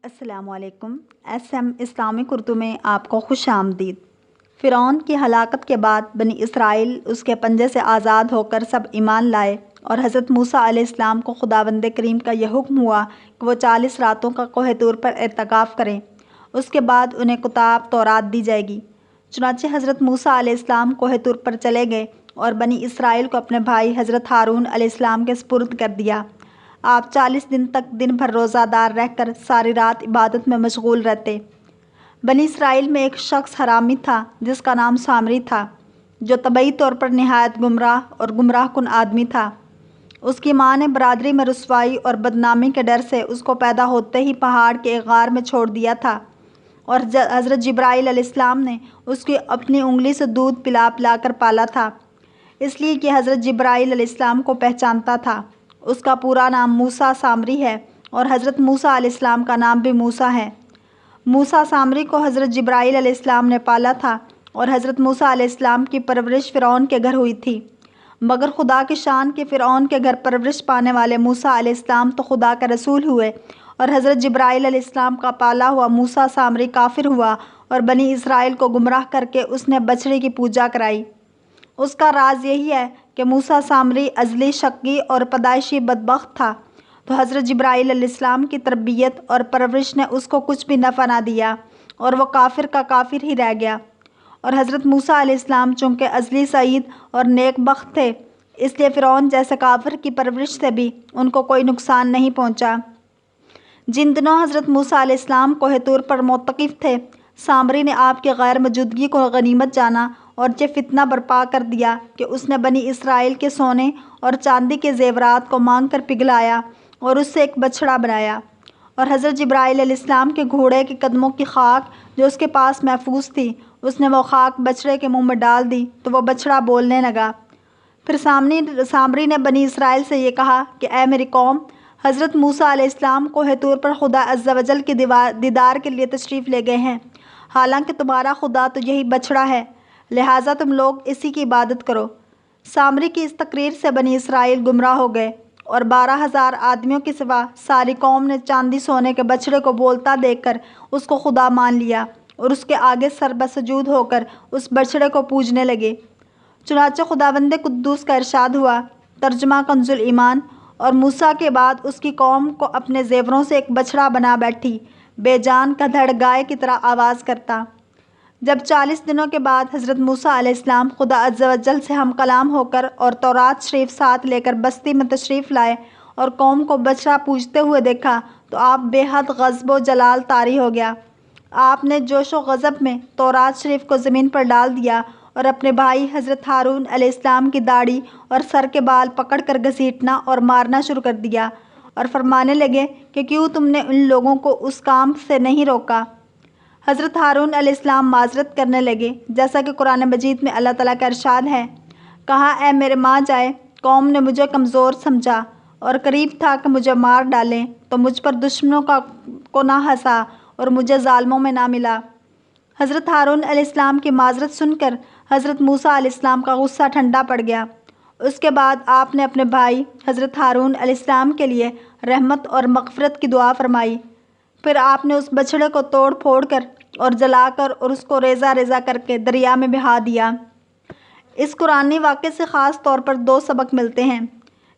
السلام علیکم۔ S M Islamic Urdu میں آپ کو خوش آمدید۔ فرعون کی ہلاکت کے بعد بنی اسرائیل اس کے پنجے سے آزاد ہو کر سب ایمان لائے اور حضرت موسیٰ علیہ السلام کو خداوند کریم کا یہ حکم ہوا کہ وہ 40 راتوں کا کوہ طور پر اعتکاف کریں۔ اس کے بعد انہیں کتاب تورات دی جائے گی۔ چنانچہ حضرت موسیٰ علیہ السلام کوہ طور پر چلے گئے اور بنی اسرائیل کو اپنے بھائی حضرت ہارون علیہ السلام کے سپرد کر دیا۔ آپ 40 دن تک دن بھر روزہ دار رہ کر ساری رات عبادت میں مشغول رہتے۔ بنی اسرائیل میں ایک شخص حرامی تھا جس کا نام سامری تھا، جو طبعی طور پر نہایت گمراہ اور گمراہ کن آدمی تھا۔ اس کی ماں نے برادری میں رسوائی اور بدنامی کے ڈر سے اس کو پیدا ہوتے ہی پہاڑ کے ایک غار میں چھوڑ دیا تھا، اور حضرت جبرائیل علیہ السلام نے اس کی اپنی انگلی سے دودھ پلا پلا کر پالا تھا، اس لیے کہ حضرت جبرائیل علیہ السلام کو پہچانتا تھا۔ اس کا پورا نام موسیٰ سامری ہے اور حضرت موسیٰ علیہ السلام کا نام بھی موسیٰ ہے۔ موسیٰ سامری کو حضرت جبرائیل علیہ السلام نے پالا تھا اور حضرت موسیٰ علیہ السلام کی پرورش فرعون کے گھر ہوئی تھی، مگر خدا کی شان کہ فرعون کے گھر پرورش پانے والے موسیٰ علیہ السلام تو خدا کا رسول ہوئے، اور حضرت جبرائیل علیہ السلام کا پالا ہوا موسیٰ سامری کافر ہوا اور بنی اسرائیل کو گمراہ کر کے اس نے بچڑے کی پوجا کرائی۔ اس کا راز یہی ہے کہ موسیٰ سامری ازلی شقی اور پیدائشی بدبخت تھا، تو حضرت جبرائیل علیہ السلام کی تربیت اور پرورش نے اس کو کچھ بھی نفع نہ دیا اور وہ کافر کا کافر ہی رہ گیا۔ اور حضرت موسیٰ علیہ السلام چونکہ ازلی سعید اور نیک بخت تھے، اس لیے فرعون جیسے کافر کی پرورش سے بھی ان کو کوئی نقصان نہیں پہنچا۔ جن دنوں حضرت موسیٰ علیہ السلام کوہ طور پر معتکف تھے، سامری نے آپ کی غیر موجودگی کو غنیمت جانا اور یہ فتنہ برپا کر دیا کہ اس نے بنی اسرائیل کے سونے اور چاندی کے زیورات کو مانگ کر پگھلایا اور اس سے ایک بچڑا بنایا، اور حضرت جبرائیل علیہ السلام کے گھوڑے کے قدموں کی خاک جو اس کے پاس محفوظ تھی، اس نے وہ خاک بچڑے کے منہ میں ڈال دی تو وہ بچڑا بولنے لگا۔ پھر سامری نے بنی اسرائیل سے یہ کہا کہ اے میری قوم، حضرت موسیٰ علیہ السلام کوہ طور پر خدا عز و جل کے دیدار کے لیے تشریف لے گئے ہیں، حالانکہ تمہارا خدا تو یہی بچڑا ہے، لہٰذا تم لوگ اسی کی عبادت کرو۔ سامری کی اس تقریر سے بنی اسرائیل گمراہ ہو گئے اور 12,000 آدمیوں کے سوا ساری قوم نے چاندی سونے کے بچڑے کو بولتا دیکھ کر اس کو خدا مان لیا اور اس کے آگے سر بسجود ہو کر اس بچڑے کو پوجنے لگے۔ چنانچہ خداوند قدوس کا ارشاد ہوا، ترجمہ کنز ایمان، اور موسیٰ کے بعد اس کی قوم کو اپنے زیوروں سے ایک بچڑا بنا بیٹھی، بے جان گدھڑ گائے کی طرح آواز کرتا۔ جب 40 دنوں کے بعد حضرت موسیٰ علیہ السلام خدا عز و جل سے ہم کلام ہو کر اور تورات شریف ساتھ لے کر بستی میں تشریف لائے اور قوم کو بچڑا پوجتے ہوئے دیکھا تو آپ بے حد غضب و جلال طاری ہو گیا۔ آپ نے جوش و غضب میں تورات شریف کو زمین پر ڈال دیا اور اپنے بھائی حضرت ہارون علیہ السلام کی داڑھی اور سر کے بال پکڑ کر گھسیٹنا اور مارنا شروع کر دیا اور فرمانے لگے کہ کیوں تم نے ان لوگوں کو اس کام سے نہیں روکا۔ حضرت ہارون علیہ السلام معذرت کرنے لگے، جیسا کہ قرآن مجید میں اللہ تعالیٰ کا ارشاد ہے، کہا اے میرے ماں جائے، قوم نے مجھے کمزور سمجھا اور قریب تھا کہ مجھے مار ڈالیں، تو مجھ پر دشمنوں کو نہ ہنسا اور مجھے ظالموں میں نہ ملا۔ حضرت ہارون علیہ السلام کی معذرت سن کر حضرت موسیٰ علیہ السلام کا غصہ ٹھنڈا پڑ گیا۔ اس کے بعد آپ نے اپنے بھائی حضرت ہارون علیہ السلام کے لیے رحمت اور مغفرت کی دعا فرمائی۔ پھر آپ نے اس بچڑے کو توڑ پھوڑ کر اور جلا کر اور اس کو ریزہ ریزہ کر کے دریا میں بہا دیا۔ اس قرآنی واقعے سے خاص طور پر 2 سبق ملتے ہیں۔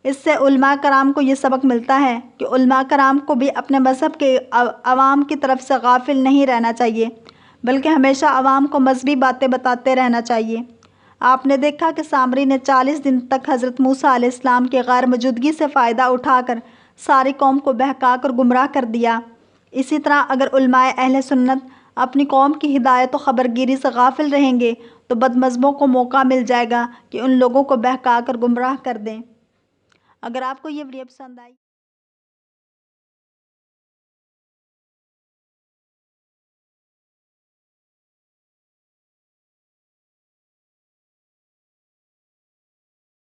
اس سے علماء کرام کو یہ سبق ملتا ہے کہ علماء کرام کو بھی اپنے مذہب کے عوام کی طرف سے غافل نہیں رہنا چاہیے، بلکہ ہمیشہ عوام کو مذہبی باتیں بتاتے رہنا چاہیے۔ آپ نے دیکھا کہ سامری نے 40 دن تک حضرت موسیٰ علیہ السلام کی غیر موجودگی سے فائدہ اٹھا کر ساری قوم کو بہکا کر گمراہ کر دیا۔ اسی طرح اگر علماء اہل سنت اپنی قوم کی ہدایت و خبرگیری سے غافل رہیں گے تو بد مذہبوں کو موقع مل جائے گا کہ ان لوگوں کو بہکا کر گمراہ کر دیں۔ اگر آپ کو یہ ویڈیو پسند آئی